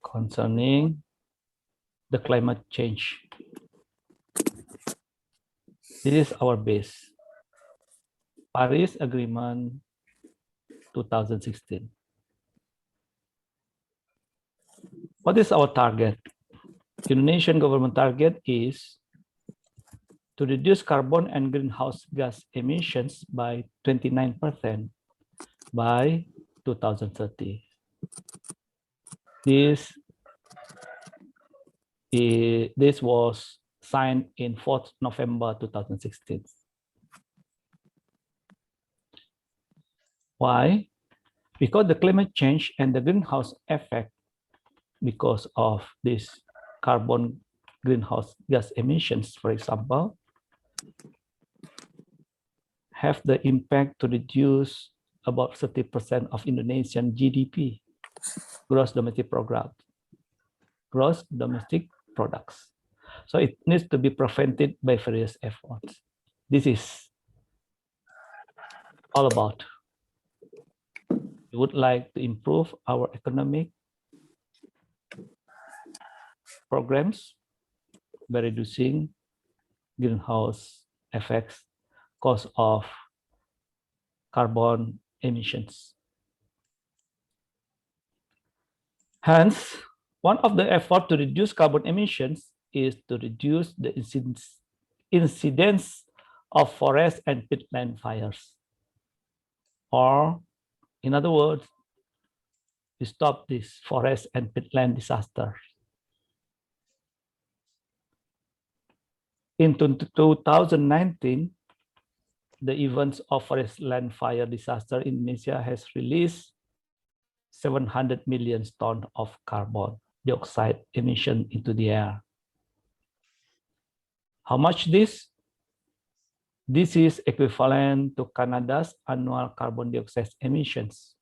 concerning the climate change. This is our base. Paris Agreement 2016. What is our target? Indonesian government target is to reduce carbon and greenhouse gas emissions by 29% by 2030. This was signed in 4th November 2016. Why? Because the climate change and the greenhouse effect, because of this carbon greenhouse gas emissions, for example, have the impact to reduce about 30% of Indonesian GDP, gross domestic product, So it needs to be prevented by various efforts. This is all about. We would like to improve our economic programs by reducing greenhouse effects cause of carbon emissions. Hence, one of the efforts to reduce carbon emissions is to reduce the incidence of forest and peatland fires. Or, in other words, to stop this forest and peatland disaster. In 2019, the events of forest land fire disaster in Indonesia has released 700 million tons of carbon dioxide emission into the air. How much this? This is equivalent to Canada's annual carbon dioxide emissions.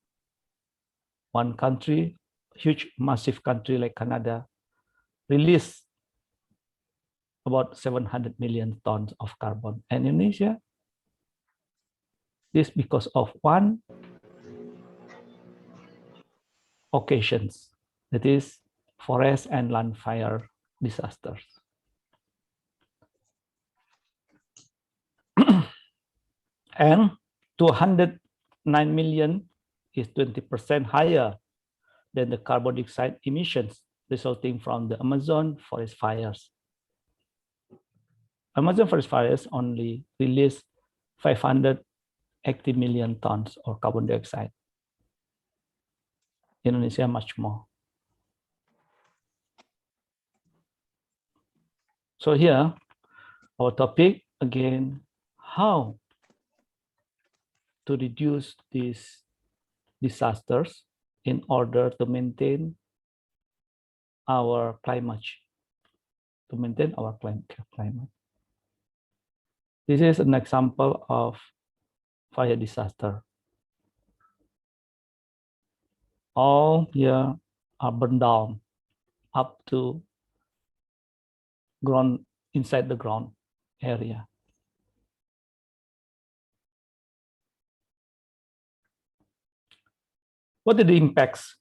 One country, huge, massive country like Canada, released about 700 million tons of carbon. And Indonesia, this because of one occasions, that is forest and land fire disasters. And 209 million is 20% higher than the carbon dioxide emissions resulting from the Amazon forest fires. Amazon forest fires only release 580 million tons of carbon dioxide. Indonesia much more. So here, our topic again, how to reduce these disasters in order to maintain our climate. This is an example of fire disaster. All here are burned down up to ground, inside the ground area. What are the impacts?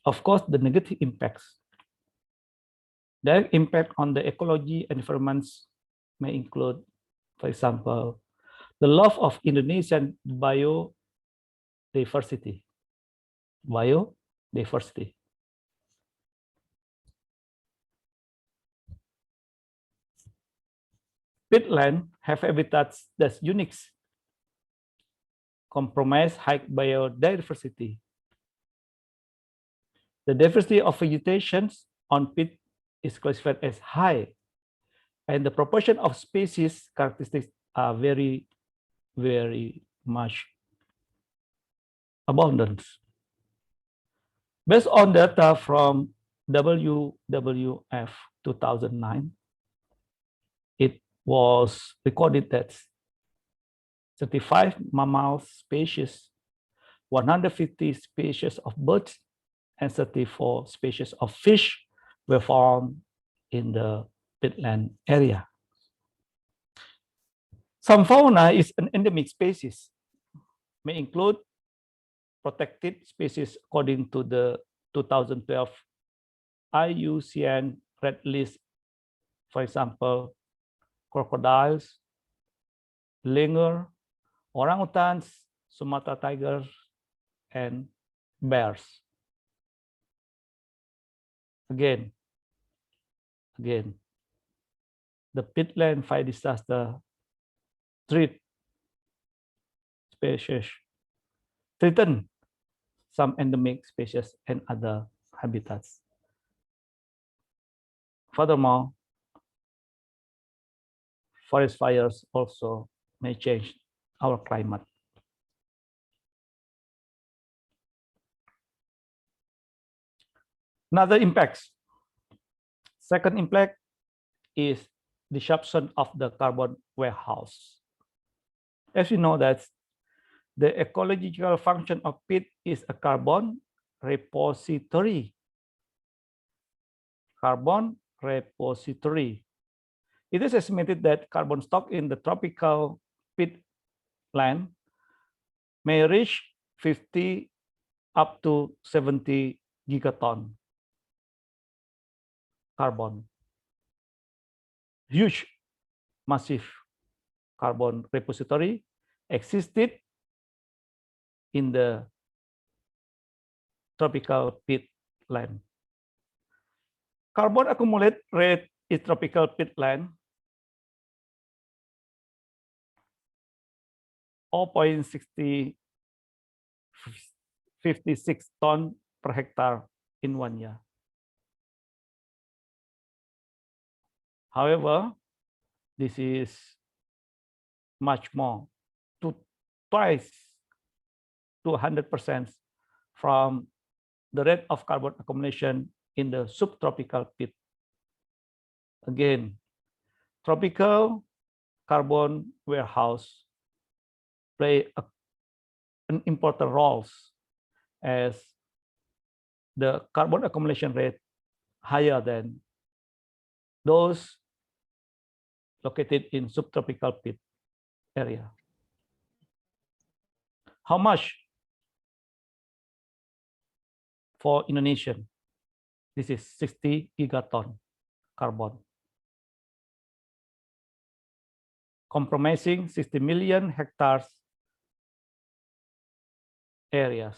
Of course, the negative impacts. The impact on the ecology and environments may include, for example, the loss of Indonesian biodiversity. Peatland have habitats that's unique, compromise high biodiversity. The diversity of vegetation on peat is classified as high, and the proportion of species characteristics are very, very much abundant. Based on data from WWF 2009, it was recorded that 35 mammal species, 150 species of birds, and 34 species of fish were found in the peatland area. Some fauna is an endemic species, may include protected species according to the 2012 IUCN Red List, for example, crocodiles, linger, orangutans, Sumatra tigers, and bears. Again, the peatland fire disaster threaten some endemic species and other habitats. Furthermore, forest fires also may change our climate. Another impacts. Second impact is disruption of the carbon warehouse. As you know that the ecological function of peat is a carbon repository. Carbon repository. It is estimated that carbon stock in the tropical peatland may reach 50 up to 70 gigaton carbon. Huge, massive carbon repository existed in the tropical peatland. Carbon accumulate rate in tropical peatland 0.56 ton per hectare in 1 year. However, this is much more, twice to 100% from the rate of carbon accumulation in the subtropical peat. Again, tropical carbon warehouse play an important role as the carbon accumulation rate higher than those located in subtropical peat area. How much for Indonesian? This is 60 gigaton carbon, compromising 60 million hectares areas.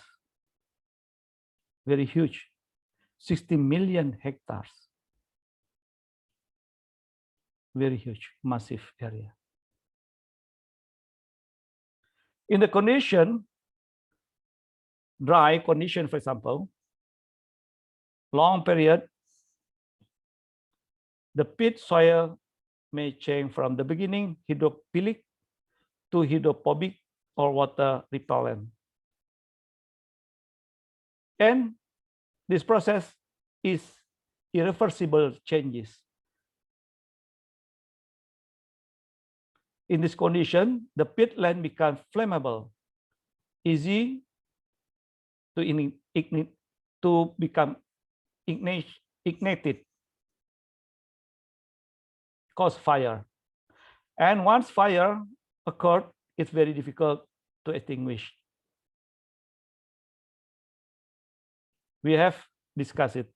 Very huge, 60 million hectares. Very huge, massive area. In the condition, dry condition, for example, long period, the peat soil may change from the beginning hydrophilic to hydrophobic or water repellent. And this process is irreversible changes. In this condition, the peatland becomes flammable, easy to become ignited, cause fire. And once fire occurred, it's very difficult to extinguish. We have discussed it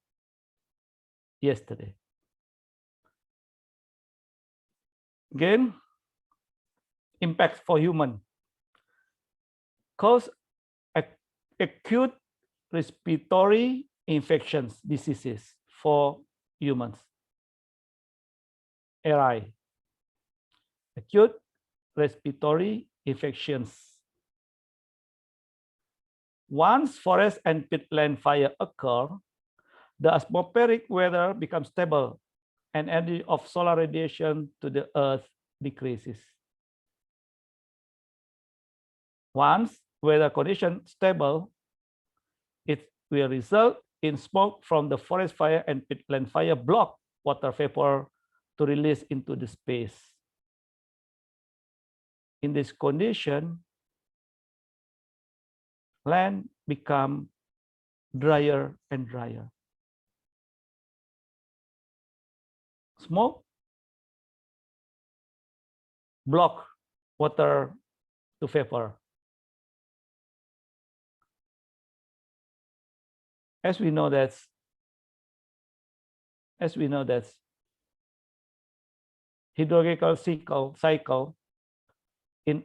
yesterday. Again, impact for human. Cause acute respiratory infections, diseases for humans. Ari, acute respiratory infections. Once forest and peatland fire occur, the atmospheric weather becomes stable and energy of solar radiation to the earth decreases. Once weather condition stable, it will result in smoke from the forest fire and peatland fire block water vapor to release into the space. In this condition, land become drier and drier. Smoke block water to vapor. as we know that hydrological cycle in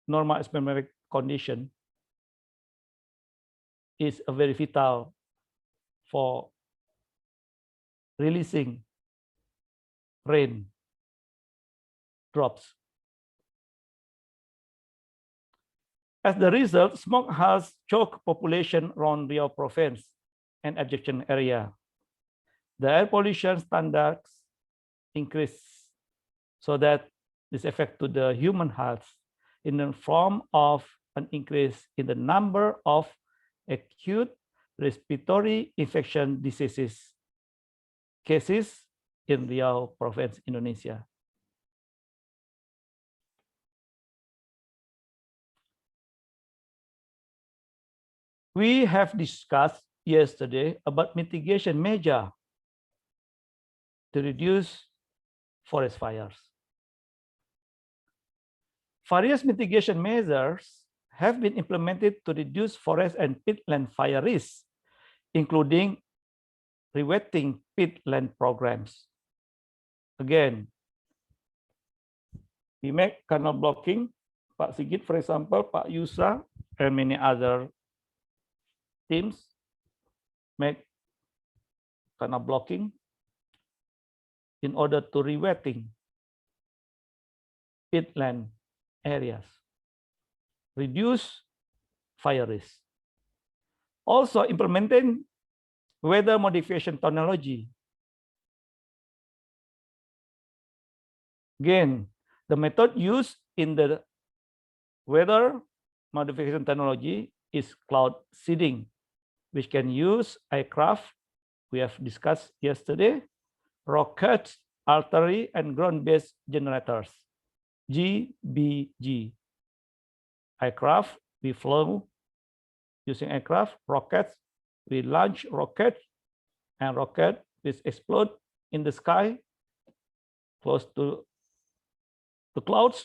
normal atmospheric condition is a very vital for releasing rain drops. As the result, smoke has choked population around Riau province and adjacent area. The air pollution standards increase so that this affect to the human health in the form of an increase in the number of acute respiratory infection diseases cases in Riau province, Indonesia. We have discussed yesterday about mitigation measure to reduce forest fires. Various mitigation measures have been implemented to reduce forest and peatland fire risks, including rewetting peatland programs. Again, we make canal blocking. Pak Sigit, for example, Pak Yusra, and many other teams make canal blocking in order to rewetting peatland areas, reduce fire risk. Also implementing weather modification technology. Again, the method used in the weather modification technology is cloud seeding, which can use aircraft we have discussed yesterday, rockets, artillery, and ground-based generators, GBG. Aircraft, we flew using aircraft, rockets, we launch rockets, and rocket will explode in the sky close to the clouds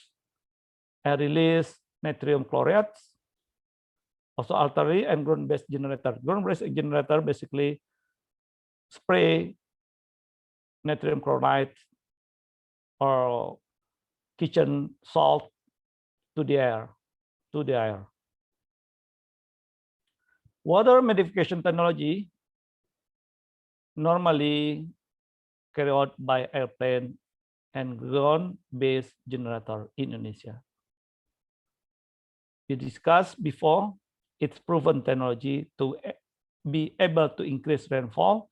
and release natrium chloride. Also artillery and ground-based generator. Ground-based generator basically spray natrium chloride or kitchen salt to the air. Water modification technology normally carried out by airplane and ground-based generator in Indonesia. We discussed before, it's proven technology to be able to increase rainfall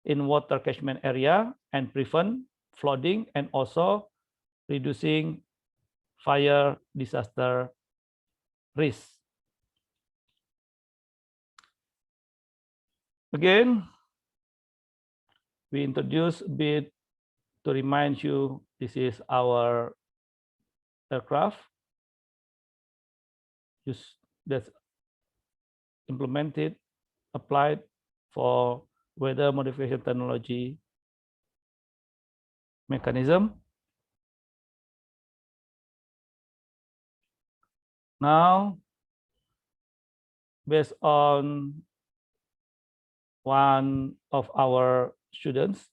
in water catchment area and prevent flooding and also reducing fire disaster risk. Again, we introduce a bit to remind you, this is our aircraft that's implemented, applied for weather modification technology mechanism. Now, based on one of our students,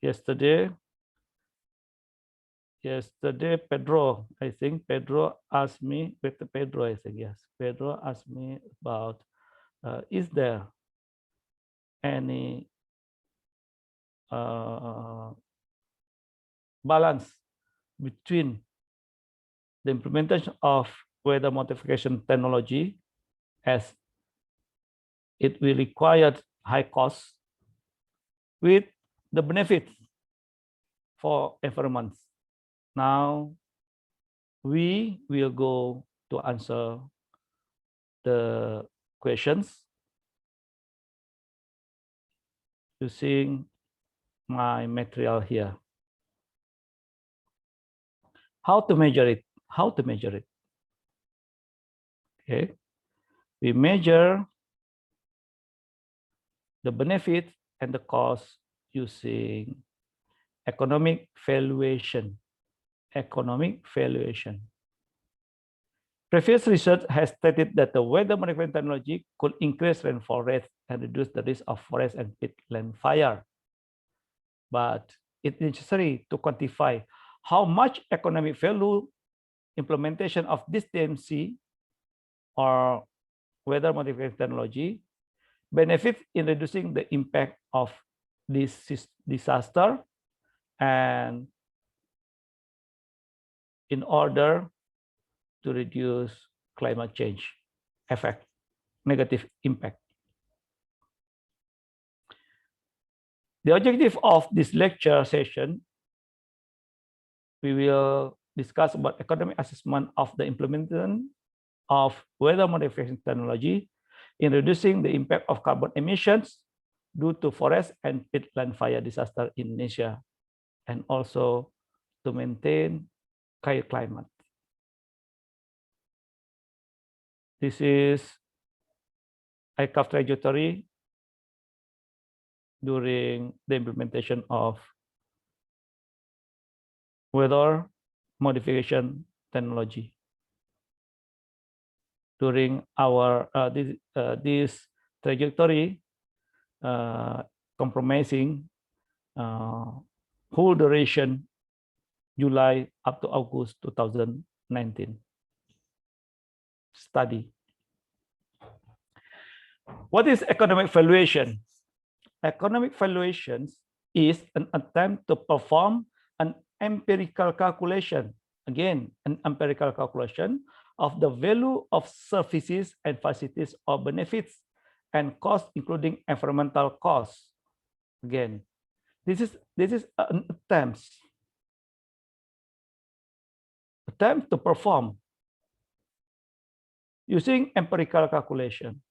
yesterday, Pedro, I think Pedro asked me, Pedro, I think, yes. Pedro asked me about, is there any balance between the implementation of weather modification technology, as it will require high costs, with the benefits for environment. Now, we will go to answer the questions using my material here. How to measure it? Okay, we measure the benefit and the cost using economic valuation. Previous research has stated that the weather modifying technology could increase rainfall rates and reduce the risk of forest and peatland fire. But it's necessary to quantify how much economic value implementation of this TMC or weather modification technology benefits in reducing the impact of this disaster and in order to reduce climate change effect, negative impact. The objective of this lecture session, we will discuss about economic assessment of the implementation of weather modification technology in reducing the impact of carbon emissions due to forest and peatland fire disaster in Indonesia, and also to maintain climate. This is aircraft trajectory during the implementation of weather modification technology. During our this trajectory compromising whole duration July up to August 2019 study. What is economic valuation? Economic valuations is an attempt to perform an empirical calculation, again, an empirical calculation of the value of services and facilities or benefits and costs, including environmental costs. Again, this is an attempt to perform using empirical calculation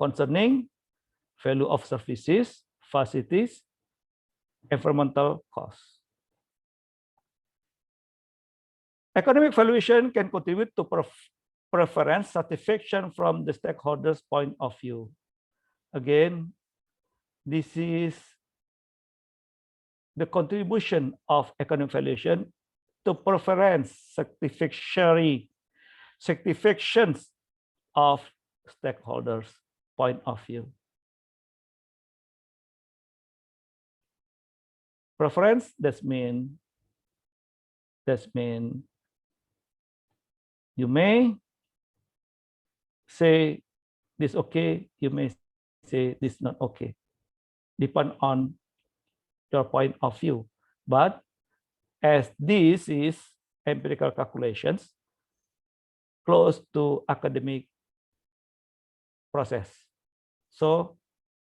concerning value of services, facilities, environmental costs. Economic valuation can contribute to preference satisfaction from the stakeholders' point of view. Again, this is the contribution of economic valuation to preference satisfactions of stakeholders' point of view. Preference, that mean you may say this okay, you may say this not okay, depend on your point of view. But as this is empirical calculations close to academic process, so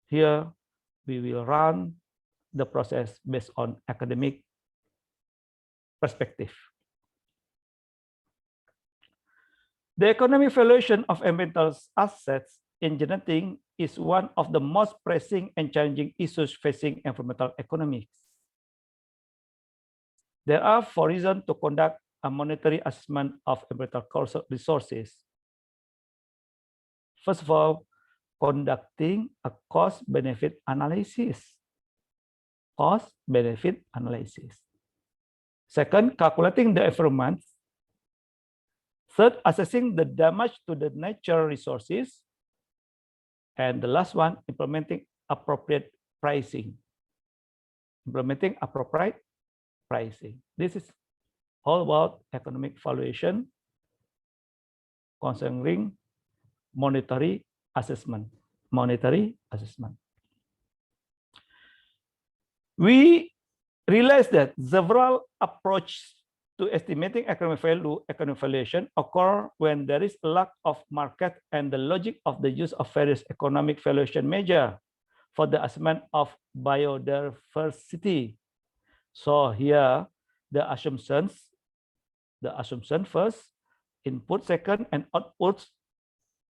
here we will run the process based on academic perspective. The economic valuation of environmental assets in generating is one of the most pressing and challenging issues facing environmental economics. There are 4 reasons to conduct a monetary assessment of environmental resources. First of all, conducting a cost-benefit analysis. Cost-benefit analysis. Second, calculating the environment. Third, assessing the damage to the natural resources. And the last one, implementing appropriate pricing. Implementing appropriate pricing. This is all about economic valuation concerning monetary assessment. Monetary assessment. We realize that several approaches to estimating economic value, economic valuation occur when there is a lack of market and the logic of the use of various economic valuation measure for the assessment of biodiversity. So here the assumption first, input second, and output.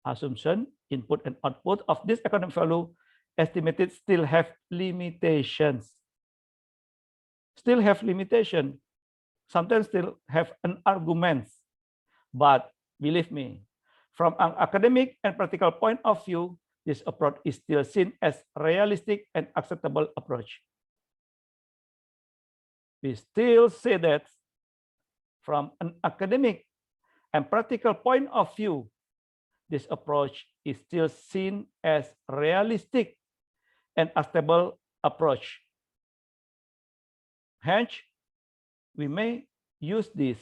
Assumption, input, and output of this economic value estimated still have limitations. Still have limitation. Sometimes still have an argument. But believe me, from an academic and practical point of view, this approach is still seen as realistic and acceptable approach. We still say that From an academic and practical point of view, this approach is still seen as realistic and a stable approach. Hence, we may use this.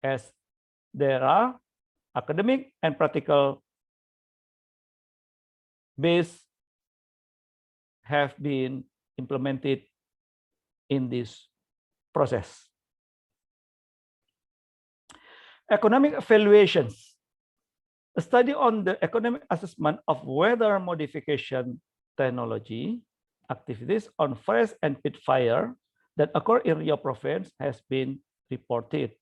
As there are academic and practical base have been implemented in this process. Economic evaluations. A study on the economic assessment of weather modification technology activities on forest and pit fire that occur in Riau province has been reported.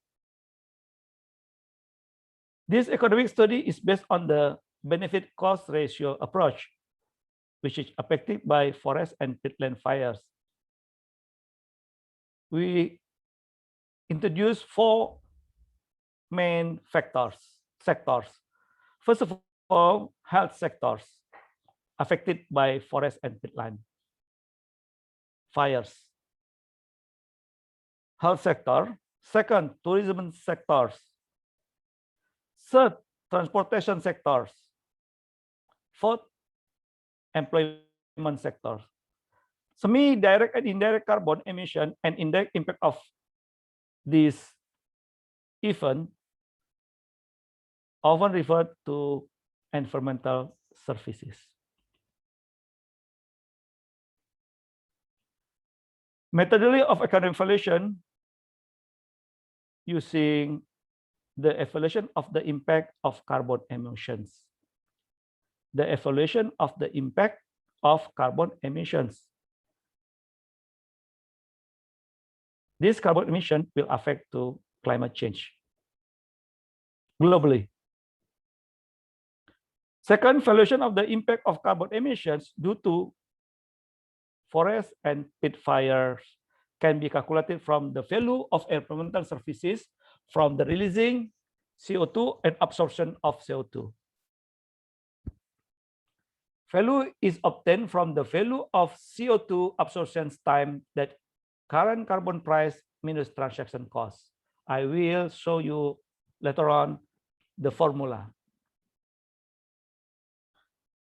This economic study is based on the benefit cost ratio approach, which is affected by forest and peatland fires. We introduced 4 main sectors. First of all, health sectors affected by forest and peatland fires. Health sector. Second, tourism sectors. Third, transportation sectors. Fourth, employment sectors. Semi-direct and indirect carbon emission and indirect impact of this event often referred to environmental services. Methodology of economic evaluation using the evaluation of the impact of carbon emissions. The evaluation of the impact of carbon emissions. This carbon emission will affect to climate change globally. Second, evaluation of the impact of carbon emissions due to forest and pit fires can be calculated from the value of environmental services from the releasing CO2 and absorption of CO2. Value is obtained from the value of CO2 absorption time that current carbon price minus transaction cost. I will show you later on the formula.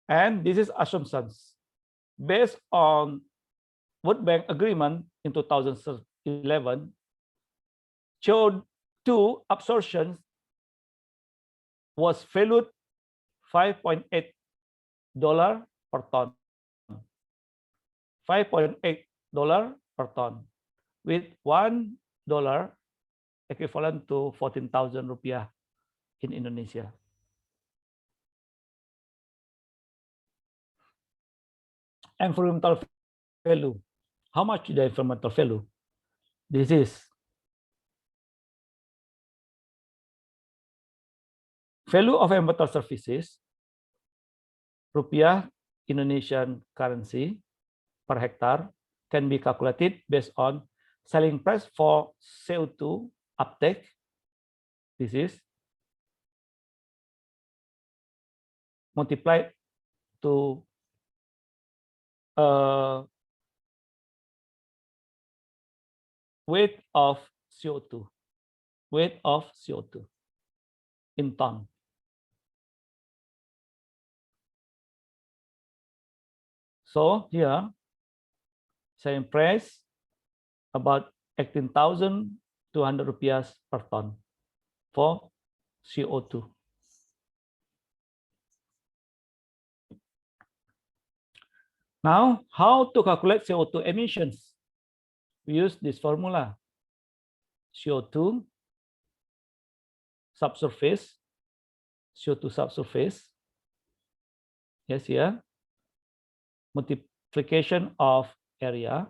And this is assumptions based on World Bank agreement in 2011. CO2 absorption was valued $5.8 per ton. $5.8 per ton, with $1 equivalent to 14,000 rupiah in Indonesia. Environmental value. How much is the environmental value? This is value of environmental services, rupiah Indonesian currency per hectare can be calculated based on selling price for CO2 uptake. This is multiplied to weight of CO2, in ton. So here, selling price about 18,200 rupiah per ton for CO2. Now, how to calculate CO2 emissions? We use this formula. CO2 subsurface, yes, here, multiplication of area,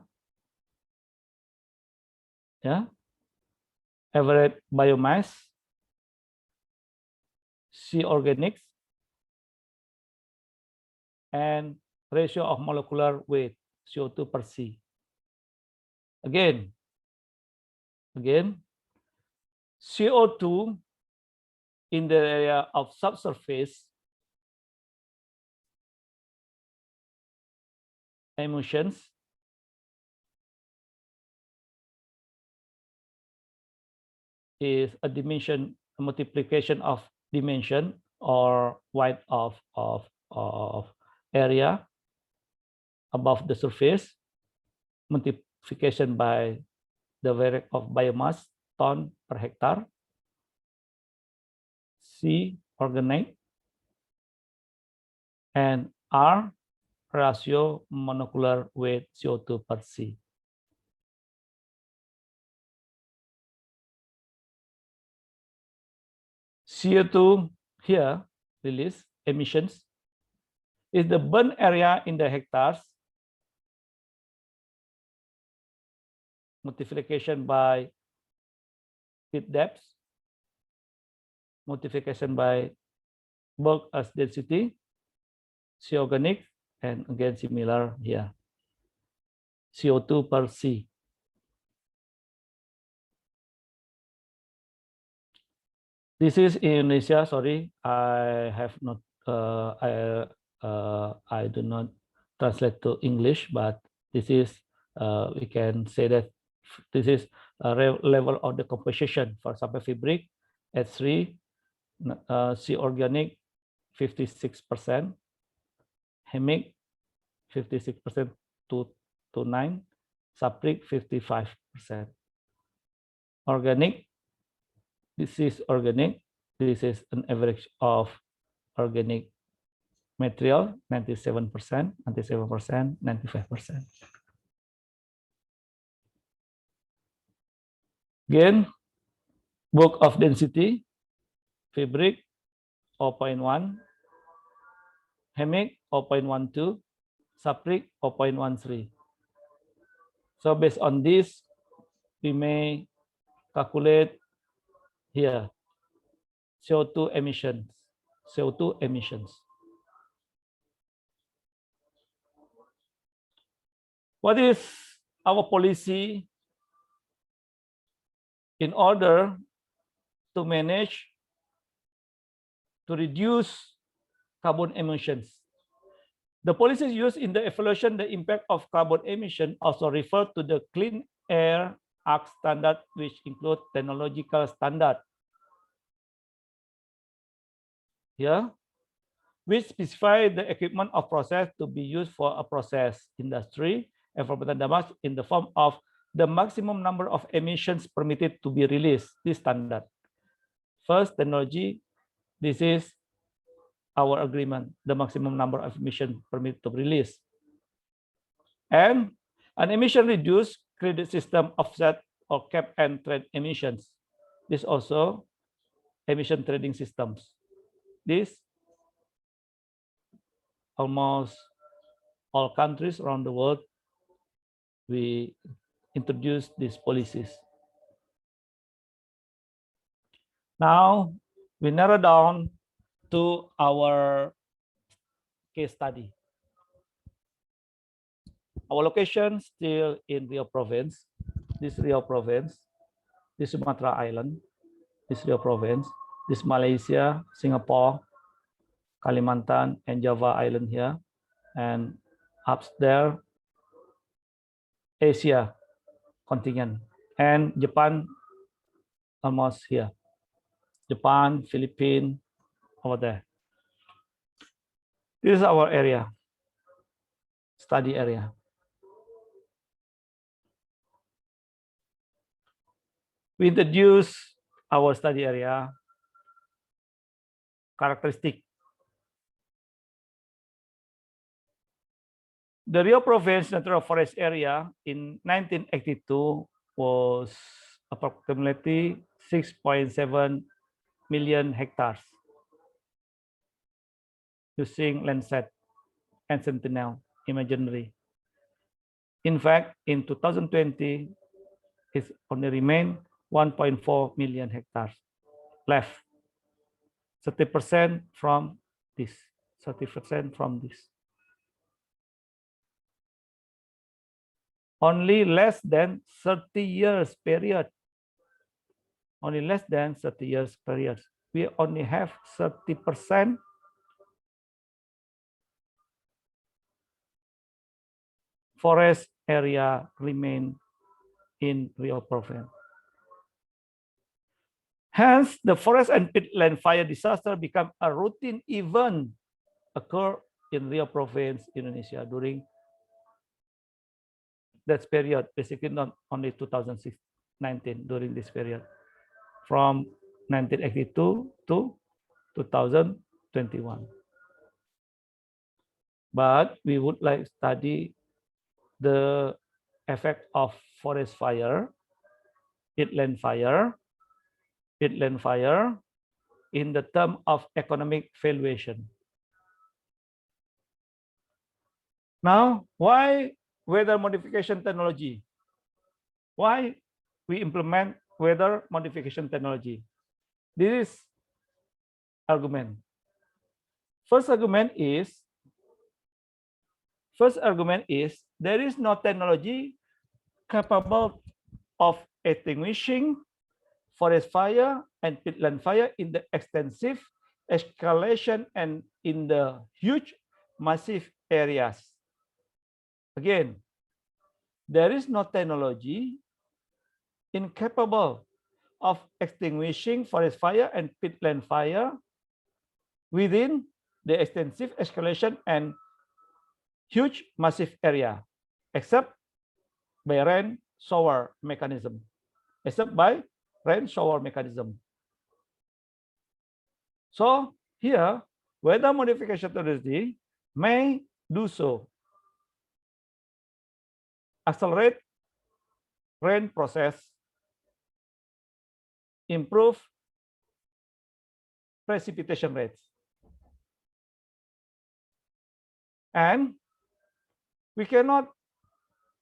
yeah, average biomass, C organics, and ratio of molecular weight, CO2 per C. Again, CO2 in the area of subsurface emissions is a dimension, a multiplication of dimension or width of area above the surface, multiplication by the value of biomass, ton per hectare. C, organic, and R, ratio molecular weight CO2 per C. CO2 here, release, emissions, is the burn area in the hectares, multiplication by pit depth, multiplication by bulk as density, C organic, and again similar here, CO2 per C. This is Indonesia. Sorry, I have not. I do not translate to English, but this is. We can say that this is a level of the composition. For example, fabric at 3, C organic 56%, hemic 56% to 9, sapric 55%. Organic. This is organic. This is an average of organic material, 97%, 97%, 95%. Again, bulk of density, fabric 0.1, hemic 0.12, sapric 0.13. So based on this, we may calculate here CO2 emissions. CO2 emissions. What is our policy in order to manage to reduce carbon emissions? The policies used in the evaluation the impact of carbon emission also refer to the Clean Air Act standard, which include technological standard. Here, which specify the equipment of process to be used for a process industry, environmental damage in the form of the maximum number of emissions permitted to be released. This standard. First, technology. This is our agreement, the maximum number of emissions permitted to release. And an emission reduced credit system offset or cap and trade emissions. This also emission trading systems. This almost all countries around the world, we introduce these policies. Now we narrow down to our case study. Our location still in Riau province. This Riau province, this Sumatra Island, this Riau province, this Malaysia, Singapore, Kalimantan, and Java Island here, and up there, Asia continent, and Japan almost here. Japan, Philippines, over there. This is our area, study area. We introduce our study area characteristic. The Riau Province Natural Forest Area in 1982 was approximately 6.7 million hectares using Landsat and Sentinel imagery. In fact, in 2020, it only remained 1.4 million hectares left. 30% from this. 30% from this. Only less than 30 years period. Only less than 30 years period. We only have 30% forest area remain in Riau province. Hence, the forest and peatland fire disaster become a routine event occur in Riau province, Indonesia during that period, basically not only 2019, during this period, from 1982 to 2021. But we would like to study the effect of forest fire, peatland fire, in the term of economic valuation. Now, why weather modification technology? Why we implement weather modification technology? This is argument. First argument is there is no technology capable of extinguishing forest fire and peatland fire in the extensive escalation and in the huge massive areas. Again, there is no technology incapable of extinguishing forest fire and peatland fire within the extensive escalation and huge massive area, except by rain shower mechanism. So here, weather modification technology may do so. Accelerate rain process, improve precipitation rates. And we cannot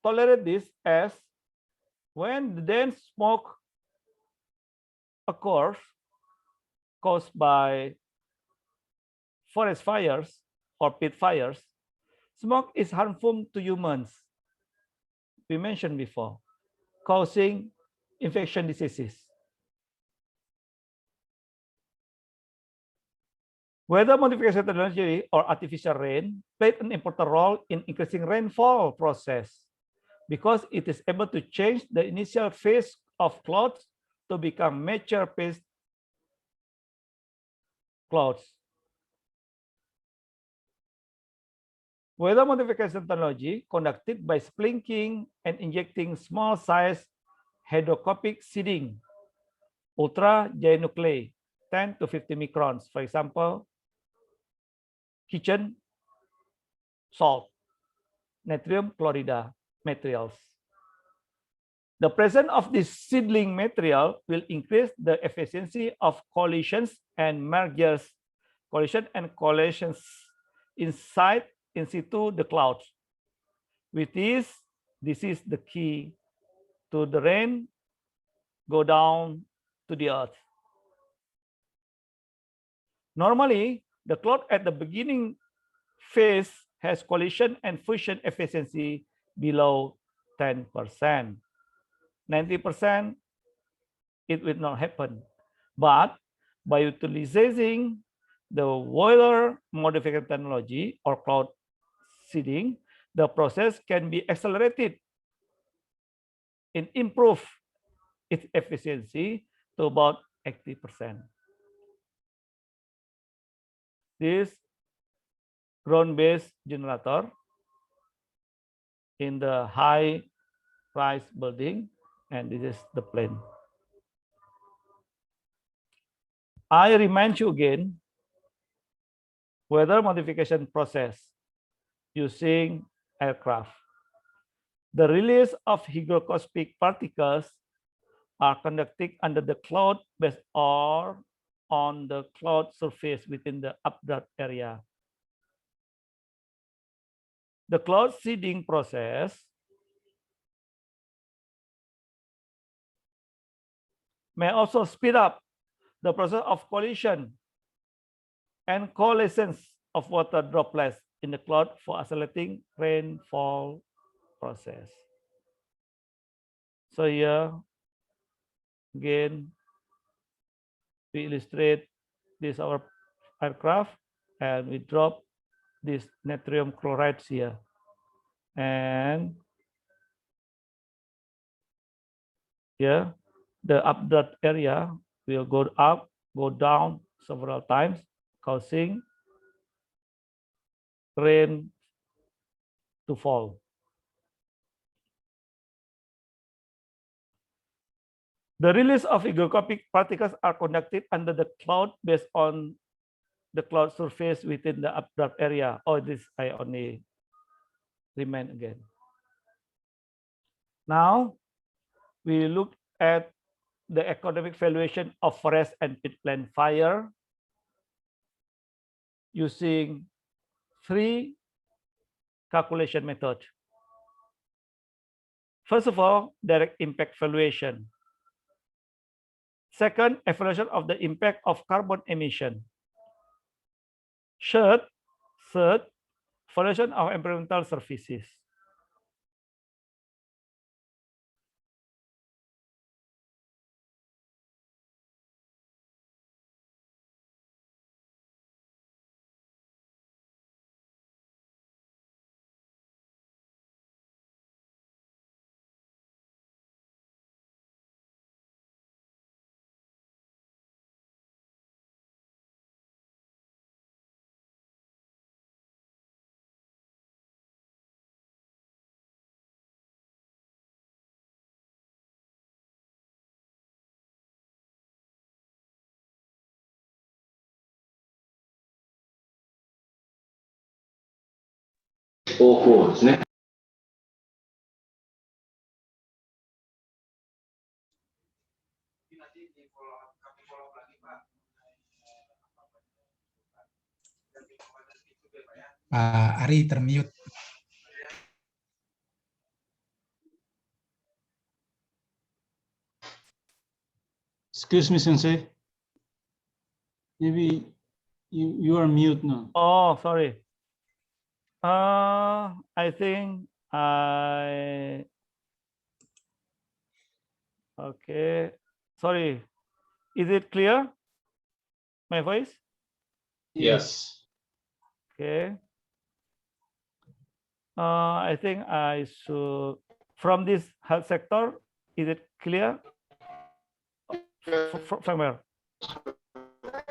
tolerate this as when the dense smoke occurs caused by forest fires or peat fires, smoke is harmful to humans. We mentioned before, causing infection diseases. Weather modification technology or artificial rain played an important role in increasing rainfall process because it is able to change the initial phase of clouds to become mature phase clouds. Weather modification technology conducted by sprinkling and injecting small size hydroscopic seeding, ultra nuclei, 10 to 50 microns, for example, kitchen salt, natrium chloride materials. The presence of this seedling material will increase the efficiency of collisions and mergers, collisions inside in situ the clouds. With this is the key to the rain go down to the earth. Normally, the cloud at the beginning phase has collision and fusion efficiency below 10%. 90%, it will not happen. But by utilizing the weather modification technology or cloud seeding, the process can be accelerated and improve its efficiency to about 80%. This ground-based generator in the high-rise building, and this is the plane. I remind you again, weather modification process using aircraft. The release of hygroscopic particles are conducted under the cloud base or on the cloud surface within the updraft area. The cloud seeding process may also speed up the process of collision and coalescence of water droplets in the cloud for accelerating rainfall process. So here, again, we illustrate this our aircraft and we drop this natrium chloride here. And here, the updraft area will go up, go down several times, causing rain to fall. The release of hygroscopic particles are conducted under the cloud based on the cloud surface within the observed area. Oh, this I only remind again. Now we look at the economic valuation of forest and peatland fire using 3 calculation methods. First of all, direct impact valuation. Second, evaluation of the impact of carbon emission. Third, valuation of environmental services. Pak Ari termute. Excuse me, Sensei. Maybe you are mute now. Oh, sorry. I think okay. Sorry. Is it clear? My voice? Yes. Okay. I think I should, from this health sector, is it clear? From where?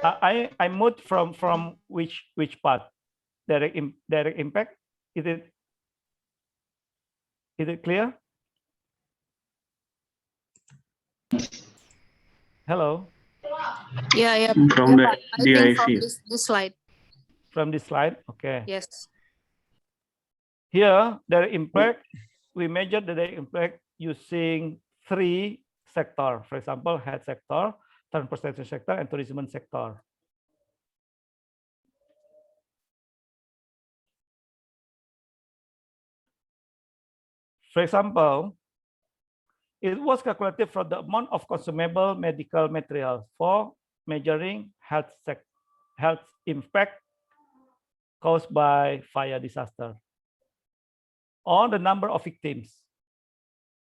I moved from which part? Direct impact? Is it clear? Hello? Yeah. From the I think from DIV. this slide. From this slide? Okay. Yes. Here, direct impact, we measure the direct impact using 3 sectors. For example, health sector, transportation sector, and tourism sector. For example, it was calculated from the amount of consumable medical materials for measuring health impact caused by fire disaster, or the number of victims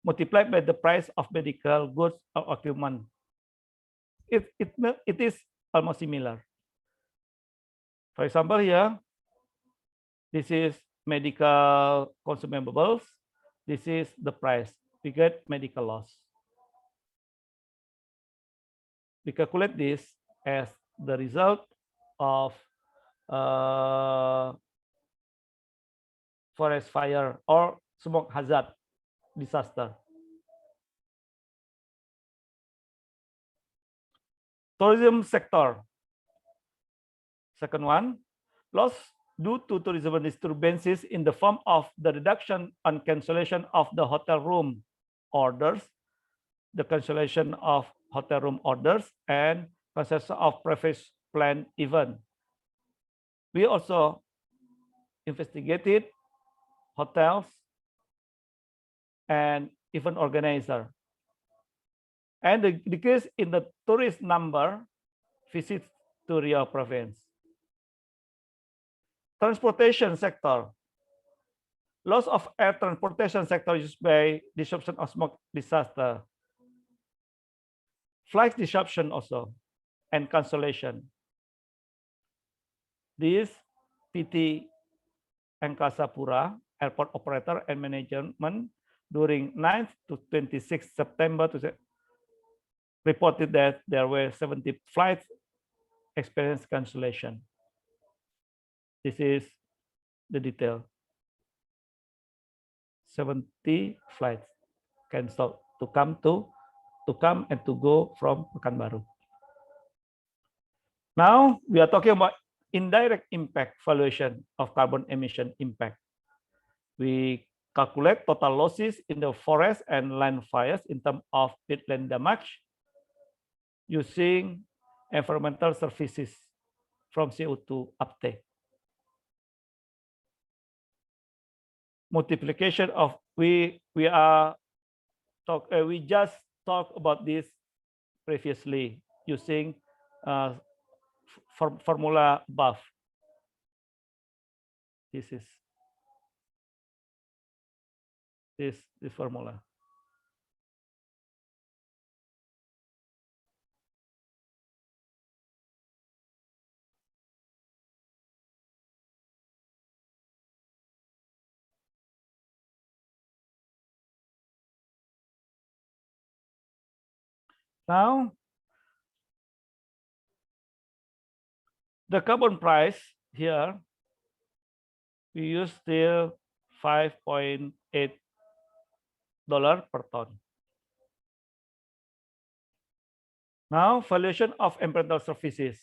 multiplied by the price of medical goods or equipment. It is almost similar. For example, here, this is medical consumables. This is the price. We get medical loss. We calculate this as the result of forest fire or smoke hazard disaster. Tourism sector. Second one, loss due to tourism disturbances in the form of the reduction and cancellation of the hotel room orders, the cancellation of hotel room orders, and cancellation of private planned event. We also investigated hotels and event organizer, and the decrease in the tourist number visits to Riau province. Transportation sector. Loss of air transportation sector used by disruption of smoke disaster. Flight disruption also, and cancellation. This PT Angkasa Pura airport operator and management during 9th to 26 September reported that there were 70 flights experienced cancellation. This is the detail. 70 flights cancelled to come and to go from Pekanbaru. Now we are talking about indirect impact valuation of carbon emission impact. We calculate total losses in the forest and land fires in terms of peatland damage using environmental services from CO2 uptake. Multiplication of we just talked about this previously using formula above. This is this formula. Now, the carbon price here, we use still $5.8 per ton. Now, valuation of environmental services.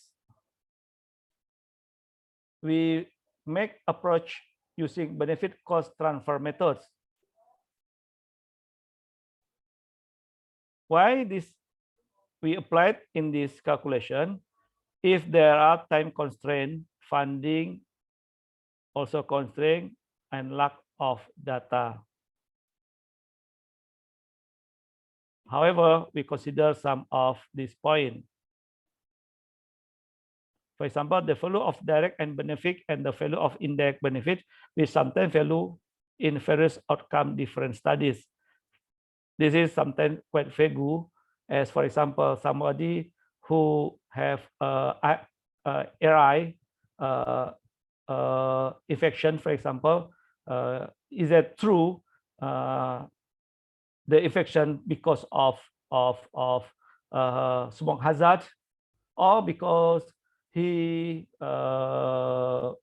We make approach using benefit cost transfer methods. Why this we applied in this calculation? If there are time constraint, funding also constraint, and lack of data. However, we consider some of these points. For example, the value of direct and benefit and the value of indirect benefit, we sometimes value in various outcome different studies. This is sometimes quite vague, as for example, somebody who have RI infection, for example, is that true? The infection because of smoke hazard, or because he, for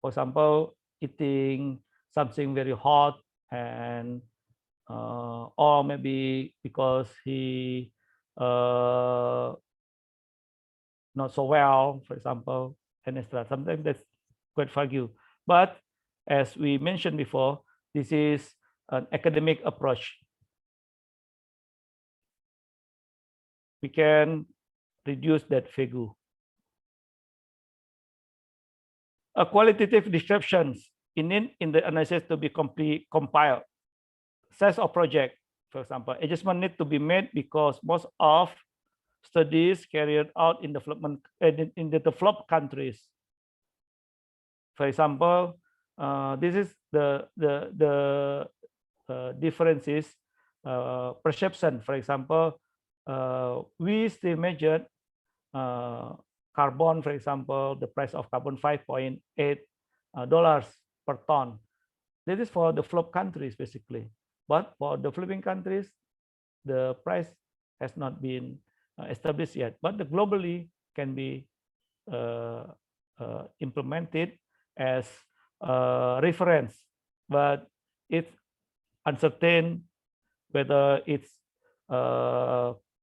example, eating something very hot, and or maybe because he not so well, for example, and etc. Sometimes that's quite vague. But as we mentioned before, this is an academic approach. We can reduce that vague. A qualitative descriptions in the analysis to be compiled. Size of project, for example, adjustment need to be made because most of studies carried out in development in the developed countries. For example, this is the differences perception. For example, we still measured carbon, for example, the price of carbon $5.8 per ton. This is for developed countries basically, but for developing countries, the price has not been established yet. But the globally can be implemented as reference, but it's uncertain whether it's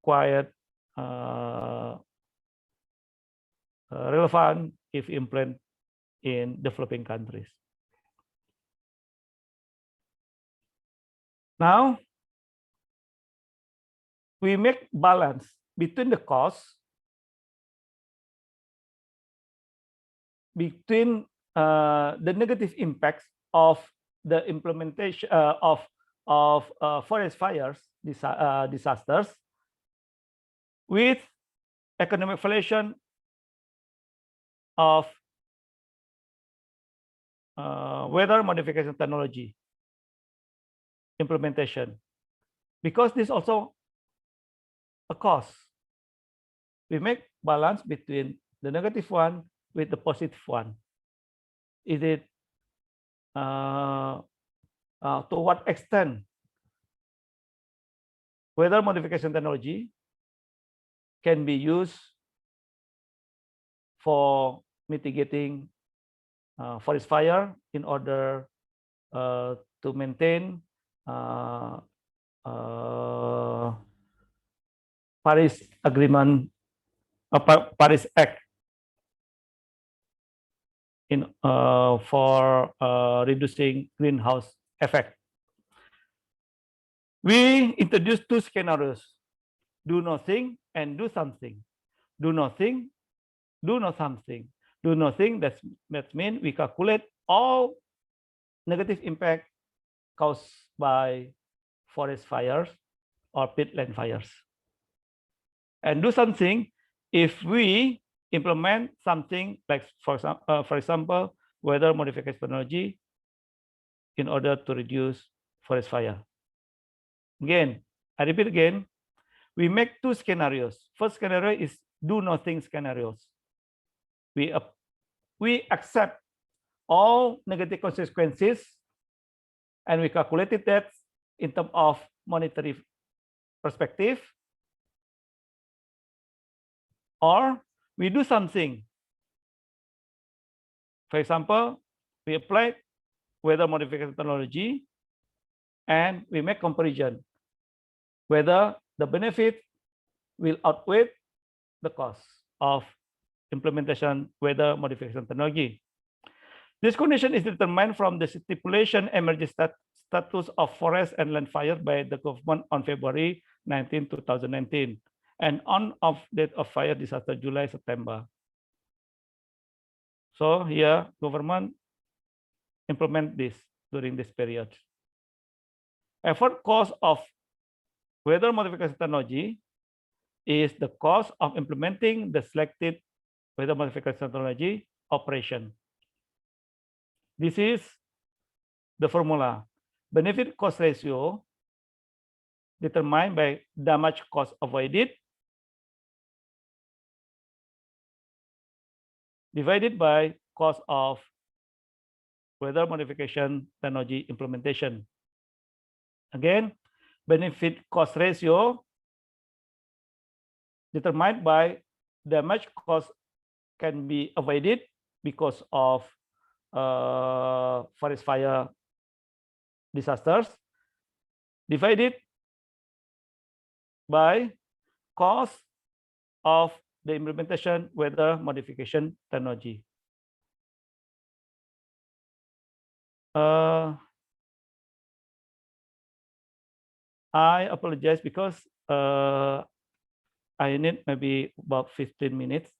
quite relevant if implemented in developing countries. Now, we make balance between the costs, between the negative impacts of the implementation of forest fires disasters with economic valuation of weather modification technology implementation, because this also a cost. We make balance between the negative one with the positive one. Is it to what extent weather modification technology can be used for mitigating forest fire in order to maintain Paris Agreement, Paris Act in for reducing greenhouse effect. We introduced two scenarios: do nothing and do something. Do nothing, do not something. Do nothing, that means we calculate all negative impact caused by forest fires or peatland fires. And do something if we implement something like, for example, weather modification technology in order to reduce forest fire. Again, I repeat again, we make two scenarios. First scenario is do nothing scenarios. We accept all negative consequences and we calculated that in terms of monetary perspective, or we do something. For example, we apply weather modification technology and we make comparison whether the benefit will outweigh the cost of implementation weather modification technology. This condition is determined from the stipulation emergency status of forest and land fire by the government on February 19, 2019, and on of date of fire disaster July, September. So here, government implement this during this period. Effort cost of weather modification technology is the cost of implementing the selected weather modification technology operation. This is the formula. Benefit cost ratio determined by damage cost avoided divided by cost of weather modification technology implementation. Again, benefit cost ratio determined by damage cost can be avoided because of forest fire disasters divided by cost of the implementation weather modification technology. I apologize because I need maybe about 15 minutes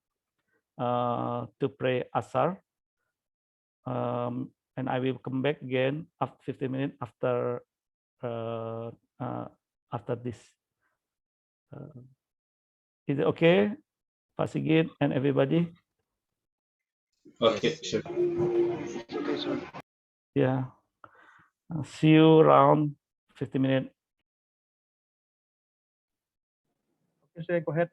to pray Asar. And I will come back again after 15 minutes after this. Is it okay, Pak Sigit and everybody? Okay, sure. Yeah. I'll see you around 15 minutes. Okay, go ahead.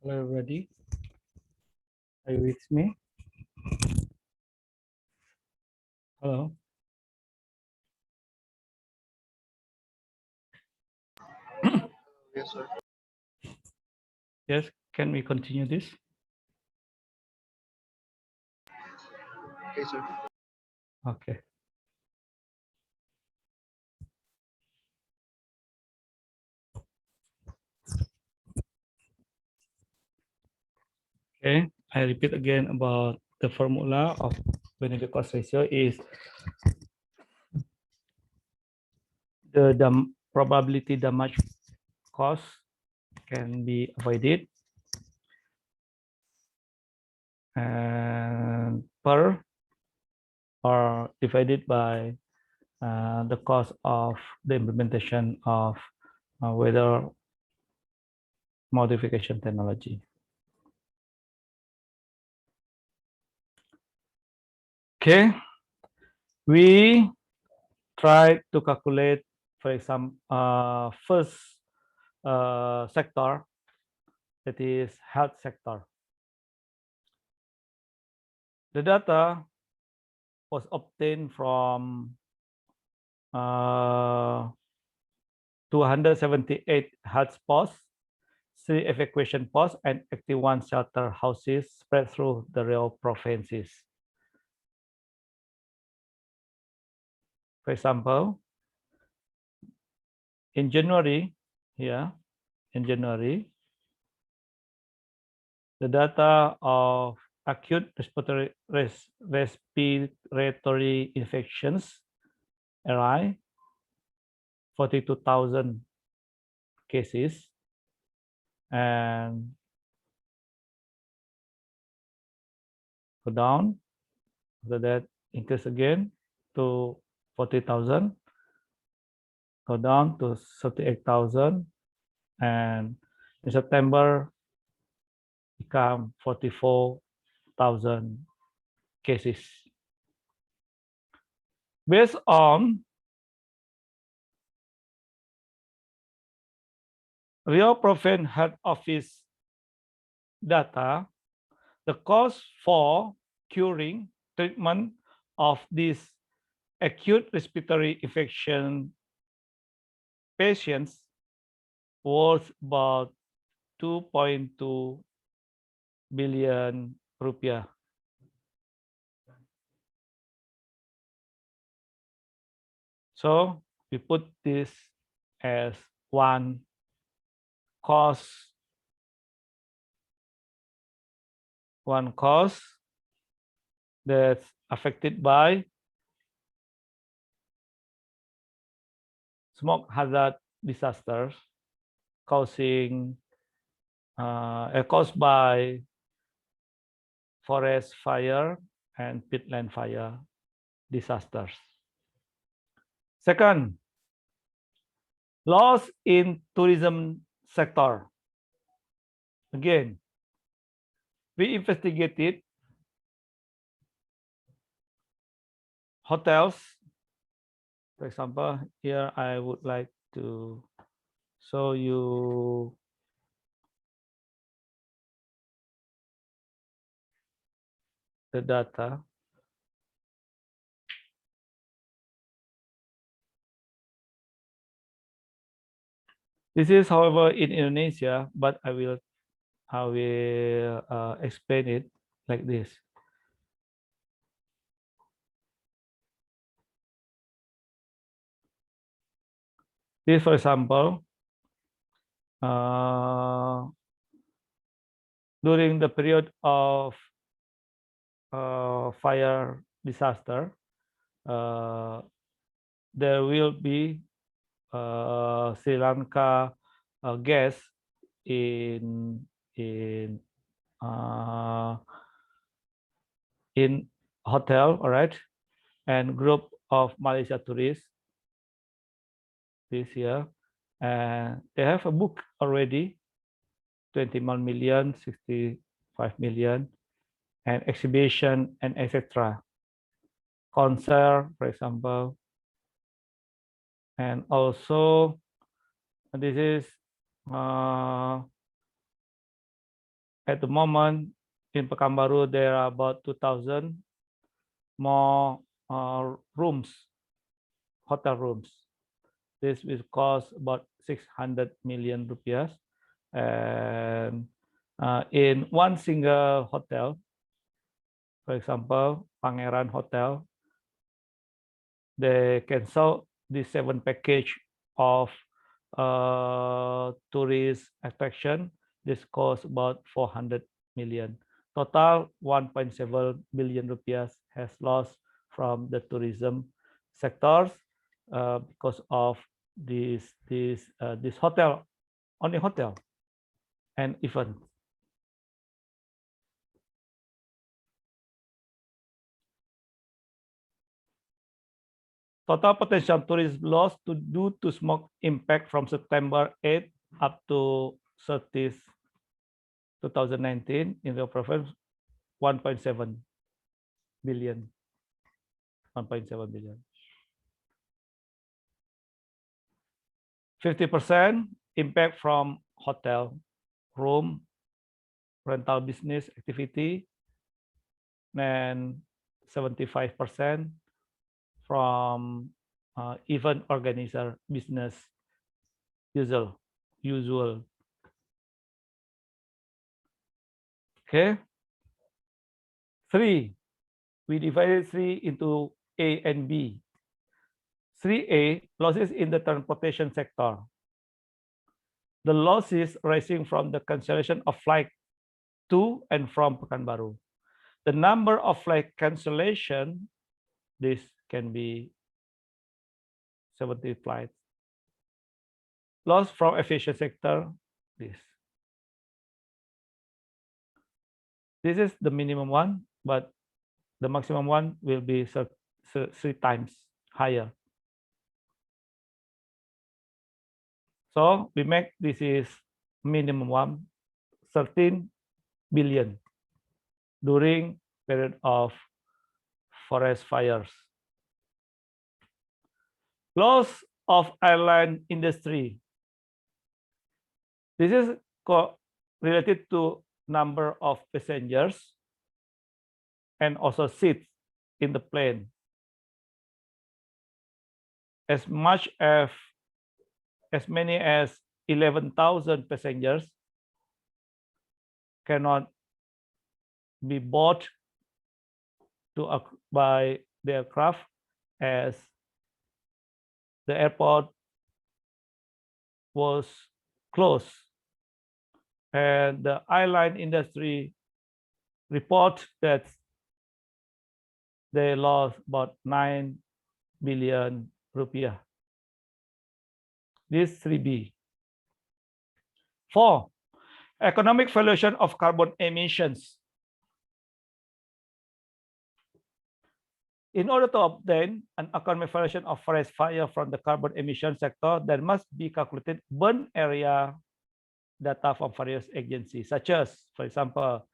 Hello, everybody. Are you with me? Hello. Yes, sir. Yes, can we continue this? Okay, sir. Okay. Okay, I repeat again about the formula of benefit cost ratio is the probability damage cost can be avoided and per or divided by the cost of the implementation of weather modification technology. Okay, we try to calculate, for example, first sector, that is health sector. The data was obtained from 278 health posts, 3 evacuation posts, and 81 shelter houses spread through the real provinces. For example, in January, here, in January, the data of acute respiratory infections, ARI, 42,000 cases, and go down, so that increase again to 40,000, go down to 38,000, and in September become 44,000 cases. Based on Rio Province Health Office data, the cost for curing treatment of this acute respiratory infection patients was about 2.2 billion rupiah. So we put this as one cost that's affected by smoke hazard disasters caused by forest fire and peatland fire disasters. Second, loss in tourism sector. Again, we investigated hotels. For example, here I would like to show you the data. This is, however, in Indonesia, but I will explain it like this. This, for example, during the period of fire disaster, there will be Sri Lanka gas in hotel, all right, and group of Malaysia tourists this year, and they have a book already, 21 million, 65 million, and exhibition and etc. Concert, for example, and also this is At the moment, in Pekanbaru, there are about 2,000 more rooms, hotel rooms. This will cost about 600 million rupiah. And in one single hotel, for example, Pangeran Hotel, they can sell the 7 package of tourist attraction. This costs about 400 million. Total 1.7 billion rupiah has lost from the tourism sectors because of this hotel, only hotel and event. Total potential tourism loss due to smoke impact from September 8 up to 30th 2019 in the province 1.7 billion. 1.7 billion. 50% impact from hotel, room, rental business activity, and 75% from event organizer business usual. Okay. 3. We divided 3 into A and B. 3A, losses in the transportation sector. The losses rising from the cancellation of flight to and from Pekanbaru. The number of flight cancellation, this can be 70 flights. Loss from aviation sector, this. This is the minimum one, but the maximum one will be 3 times higher. So we make this is minimum one, 13 billion during period of forest fires. Loss of airline industry. This is related to number of passengers and also seats in the plane. As many as 11,000 passengers cannot be bought by the aircraft as the airport was closed, and the airline industry report that they lost about 9 billion rupiah. This 3B. 4. Economic valuation of carbon emissions. In order to obtain an economic valuation of forest fire from the carbon emission sector, there must be calculated burn area data from various agencies, such as, for example,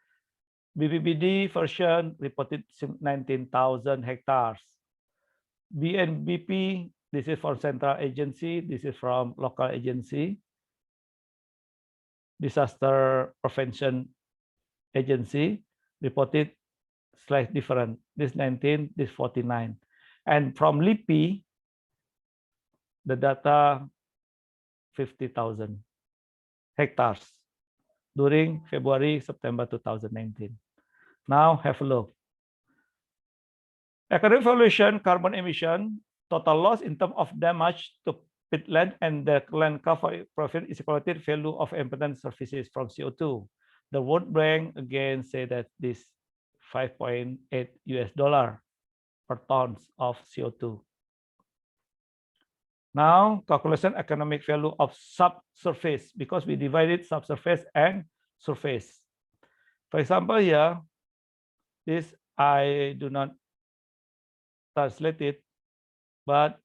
BPBD version reported 19,000 hectares. BNBP, this is from central agency, this is from local agency. Disaster Prevention Agency reported slightly different. This 19, this 49. And from LIPI, the data 50,000 hectares during February, September 2019. Now have a look. Economic valuation, carbon emission, total loss in terms of damage to peatland and the land cover profit is equated value of emitted surfaces from CO2. The World Bank again say that this $5.8 per tons of CO2. Now calculation economic value of subsurface, because we divided subsurface and surface. For example, here, this I do not translate it, but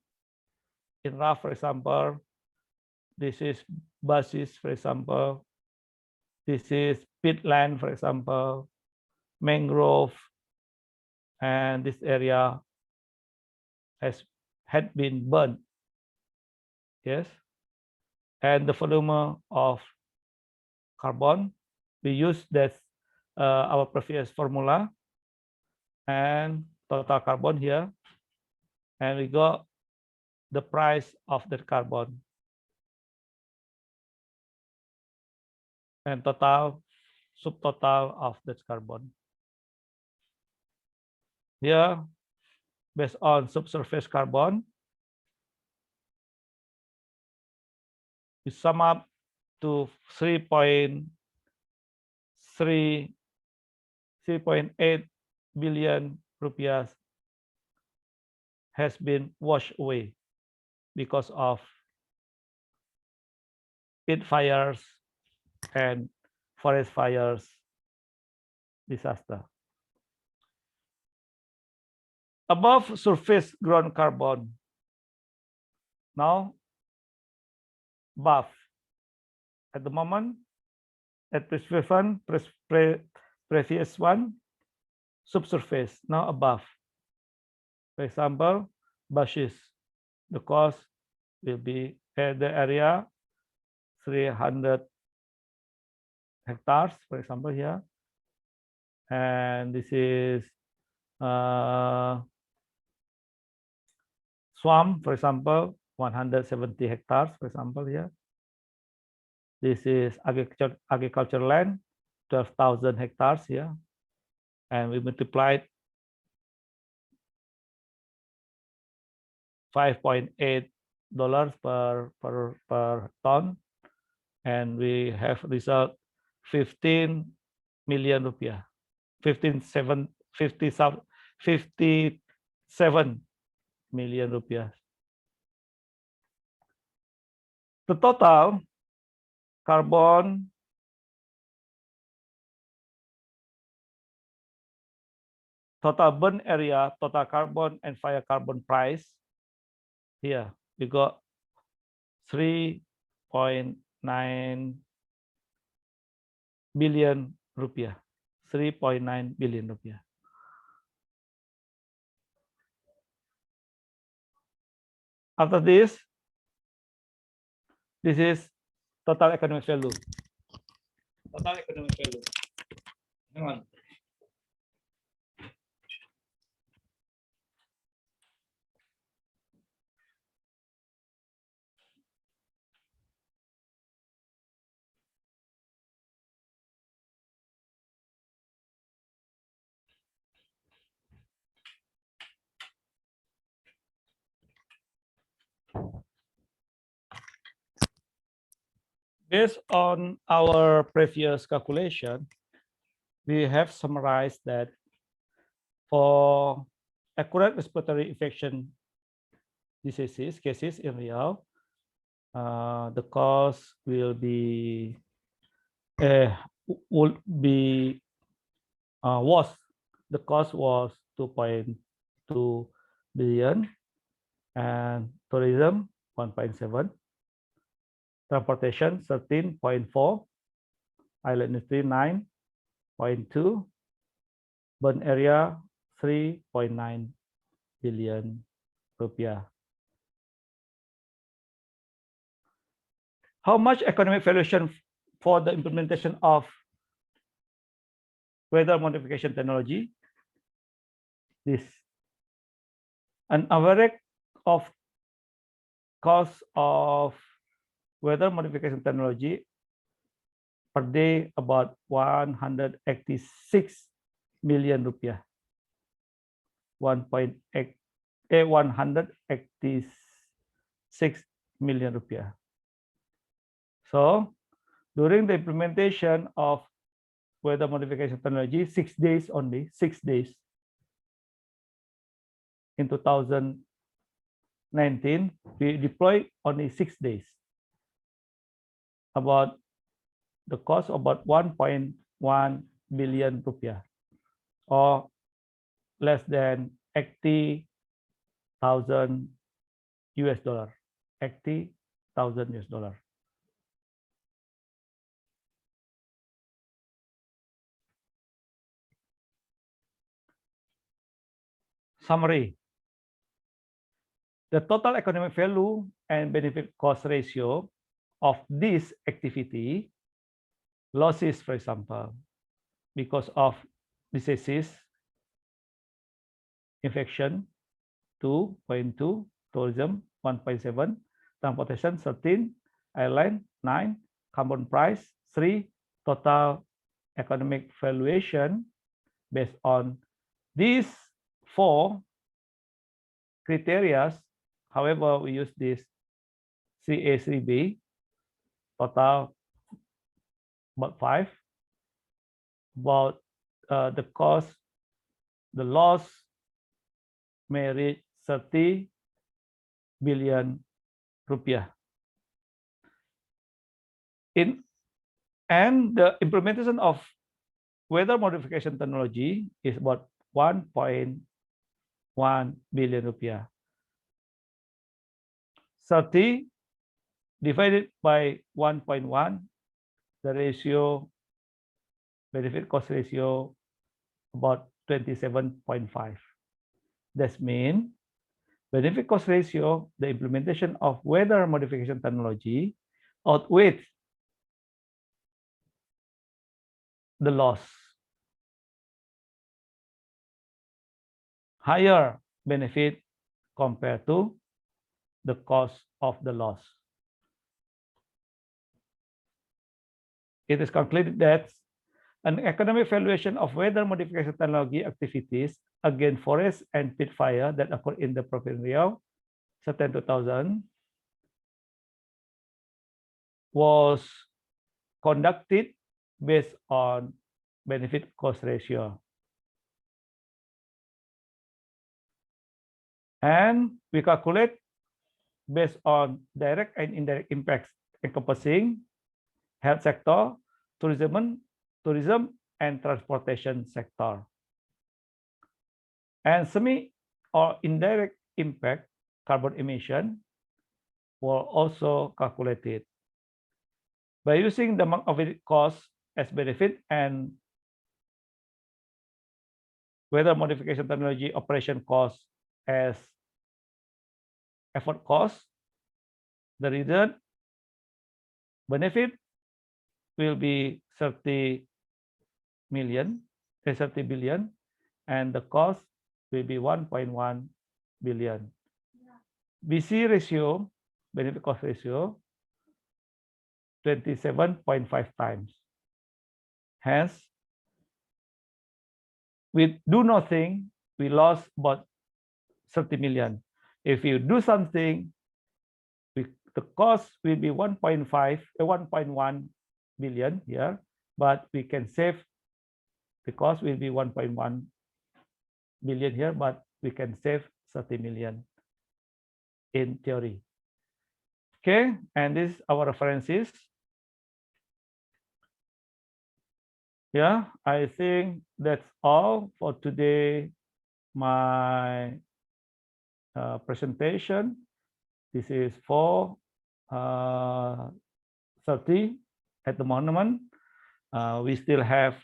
in rough, for example, this is basis, for example, this is peatland, for example, mangrove, and this area had been burned. Yes, and the volume of carbon we use that our previous formula and total carbon here, and we got the price of that carbon and total subtotal of that carbon. Here, based on subsurface carbon, we sum up to 3.8 billion rupiah has been washed away because of peat fires and forest fires disaster. Above surface ground carbon, now above. At the moment, at previous one, subsurface, now above. For example, bushes, the cost will be the area 300 hectares, for example, here. And this is swamp, for example, 170 hectares, for example, here. This is agriculture land, 12,000 hectares here. And we multiplied 5.8 per ton, and we have result 15 million rupiah, 57 million rupiah. The total carbon total burn area, total carbon and fire carbon price. Here we got 3.9 billion rupiah. 3.9 billion rupiah. After this is total economic value. Total economic value. Hang on. Based on our previous calculation, we have summarized that for accurate respiratory infection diseases cases in Riau, the cost will be was the cost was 2.2 billion, and tourism 1.7, transportation 13.4, island industry 9.2, burn area 3.9 billion rupiah. How much economic valuation for the implementation of weather modification technology? This an average of cost of weather modification technology per day about 186 million rupiah. 186 million rupiah. So during the implementation of weather modification technology, 6 days only, 6 days in 2019, we deployed only 6 days. About the cost about 1.1 billion rupiah, or less than 80,000 US dollar. 80,000 US dollar. Summary. The total economic value and benefit cost ratio of this activity losses, for example, because of diseases, infection, 2.2, tourism, 1.7, transportation, 13, airline, 9, carbon price, 3, total economic valuation. Based on these 4 criteria, however, we use this 3A, 3B, total about 5, about the cost, the loss may reach 30 billion rupiah. And the implementation of weather modification technology is about 1.1 billion rupiah. 30 divided by 1.1, the ratio, benefit cost ratio, about 27.5. That means benefit cost ratio, the implementation of weather modification technology outweighs the loss. Higher benefit compared to the cost of the loss. It is concluded that an economic valuation of weather modification technology activities against forest and pit fire that occurred in the province Riau, September 2000, was conducted based on benefit cost ratio. And we calculate based on direct and indirect impacts encompassing health sector, tourism, and transportation sector. And semi or indirect impact, carbon emission, were also calculated. By using the amount of cost as benefit and weather modification technology operation cost as effort cost, the result benefit will be 30 billion, and the cost will be 1.1 billion. BC ratio, benefit cost ratio, 27.5 times. Hence, with do nothing, we lost about 30 million. If you do something, the cost will be 1.1 billion here, but we can save, the cost will be 1.1 billion here, but we can save 30 million in theory. Okay, and this is our references. Yeah, I think that's all for today. My presentation. This is for 30 at the moment. We still have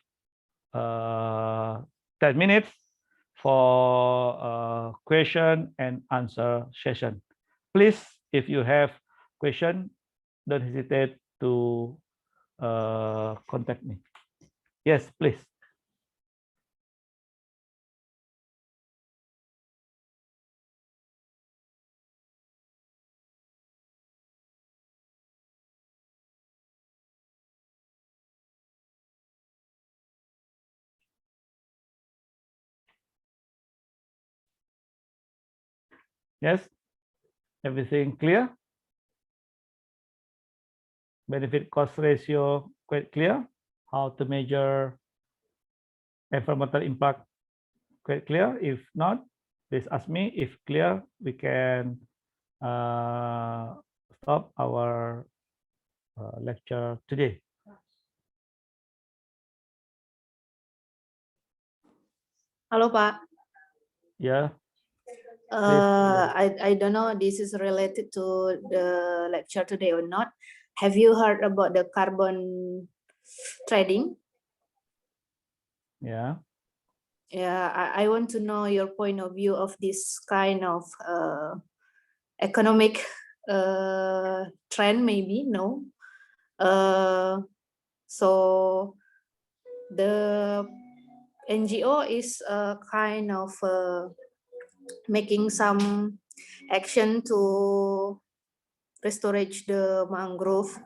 10 minutes for question and answer session. Please, if you have question, don't hesitate to contact me. Yes, please. Yes, everything clear? Benefit cost ratio quite clear? How to measure environmental impact quite clear? If not, please ask me. If clear, we can stop our lecture today. Halo Pak. Yeah. I don't know this is related to the lecture today or not. Have you heard about the carbon trading? Yeah. Yeah, I want to know your point of view of this kind of economic trend, maybe, no? So the NGO is kind of making some action to restore the mangrove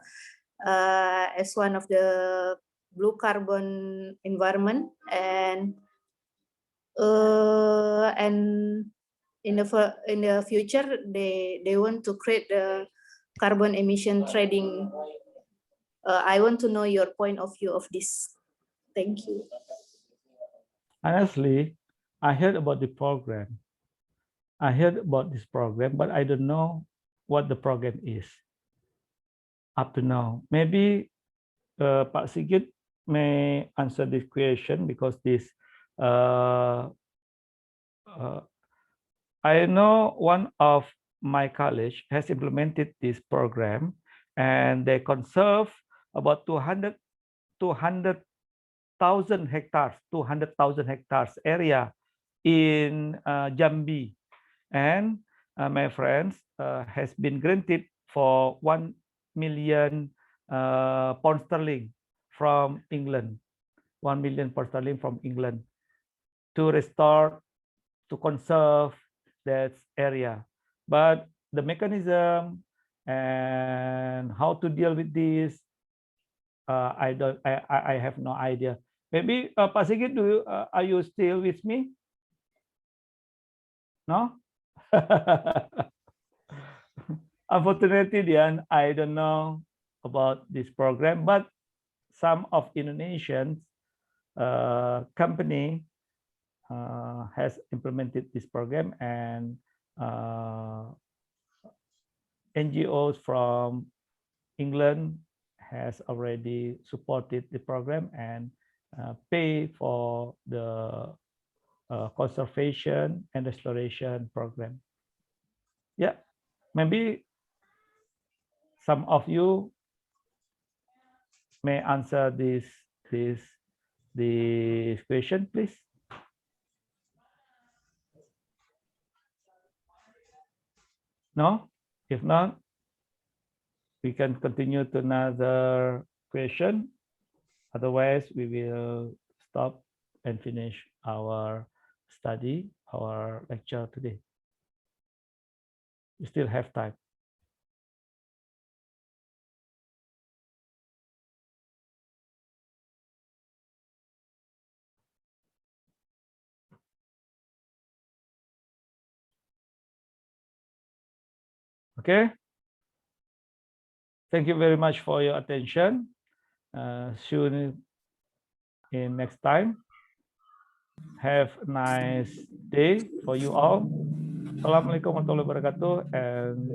as one of the blue carbon environment, and in the future they want to create the carbon emission trading. I want to know your point of view of this. Thank you. Honestly, I heard about the program. I heard about this program, but I don't know what the program is up to now. Maybe Pak Sigit may answer this question, because this I know one of my college has implemented this program, and they conserve about 200,000 hectares area in Jambi, and my friends has been granted for 1 million pound sterling from England, 1 million pound sterling from England to restore, to conserve that area. But the mechanism and how to deal with this, I have no idea. Maybe Pak Sigit, are you still with me? No? Unfortunately, Dian, I don't know about this program, but some of Indonesian company has implemented this program, and NGOs from England has already supported the program and pay for the conservation and restoration program. Yeah, maybe some of you may answer this question, please. No? If not, we can continue to another question. Otherwise, we will stop and finish our study, our lecture today. We still have time. Okay. Thank you very much for your attention. See you in next time. Have a nice day for you all. Assalamualaikum warahmatullahi wabarakatuh, and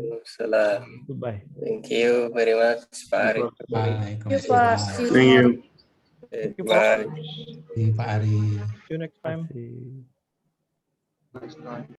goodbye. Thank you very much, Pak Ari. Thank you, Pak. See you Thank tomorrow. you. Thank you, Bye. Pak Ari. See you next time. See you. Next time.